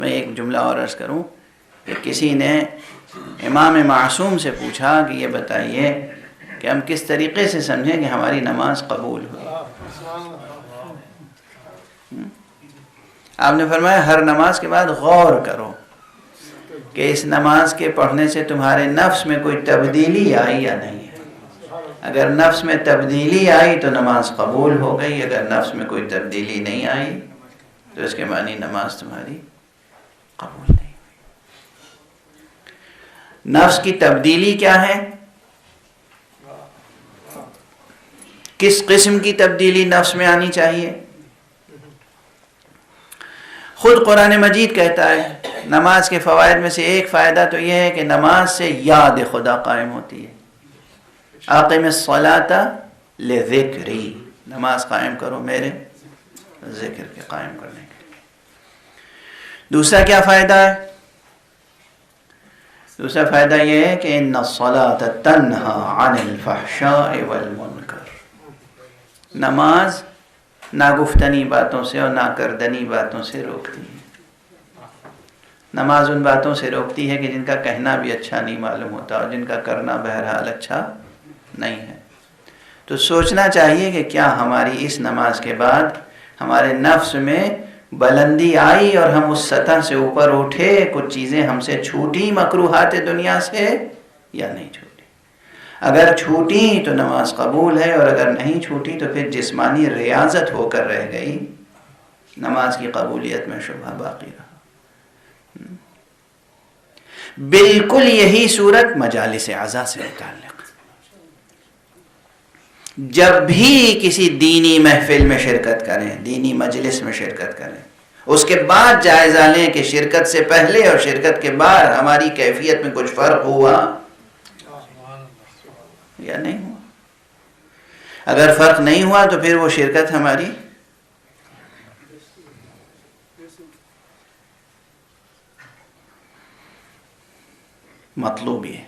میں ایک جملہ اور عرض کروں کہ کسی نے امام معصوم سے پوچھا کہ یہ بتائیے کہ ہم کس طریقے سے سمجھیں کہ ہماری نماز قبول ہوئی. آپ نے فرمایا ہر نماز کے بعد غور کرو کہ اس نماز کے پڑھنے سے تمہارے نفس میں کوئی تبدیلی آئی یا نہیں ہے. اگر نفس میں تبدیلی آئی تو نماز قبول ہو گئی، اگر نفس میں کوئی تبدیلی نہیں آئی تو اس کے معنی نماز تمہاری قبول نہیں. نفس کی تبدیلی کیا ہے؟ کس قسم کی تبدیلی نفس میں آنی چاہیے؟ خود قرآن مجید کہتا ہے نماز کے فوائد میں سے ایک فائدہ تو یہ ہے کہ نماز سے یاد خدا قائم ہوتی ہے. اقم الصلاۃ لذکری، نماز قائم کرو میرے ذکر کے قائم کرنے کے لیے. دوسرا کیا فائدہ ہے؟ دوسرا فائدہ یہ ہے کہ ان الصلاۃ تنہی عن الفحشاء والمنکر، نماز ناگفتنی باتوں سے اور ناکردنی باتوں سے روکتی ہے. نماز ان باتوں سے روکتی ہے کہ جن کا کہنا بھی اچھا نہیں معلوم ہوتا اور جن کا کرنا بہرحال اچھا نہیں ہے. تو سوچنا چاہیے کہ کیا ہماری اس نماز کے بعد ہمارے نفس میں بلندی آئی اور ہم اس سطح سے اوپر اٹھے، کچھ چیزیں ہم سے چھوٹی مکروہات دنیا سے یا نہیں چھوٹی. اگر چھوٹی تو نماز قبول ہے، اور اگر نہیں چھوٹی تو پھر جسمانی ریاضت ہو کر رہ گئی، نماز کی قبولیت میں شبہ باقی رہا. بالکل یہی صورت مجالس عزا سے متعلق. جب بھی کسی دینی محفل میں شرکت کریں، دینی مجلس میں شرکت کریں، اس کے بعد جائزہ لیں کہ شرکت سے پہلے اور شرکت کے بعد ہماری کیفیت میں کچھ فرق ہوا یا نہیں ہوا. اگر فرق نہیں ہوا تو پھر وہ شرکت ہماری مطلوب ہے.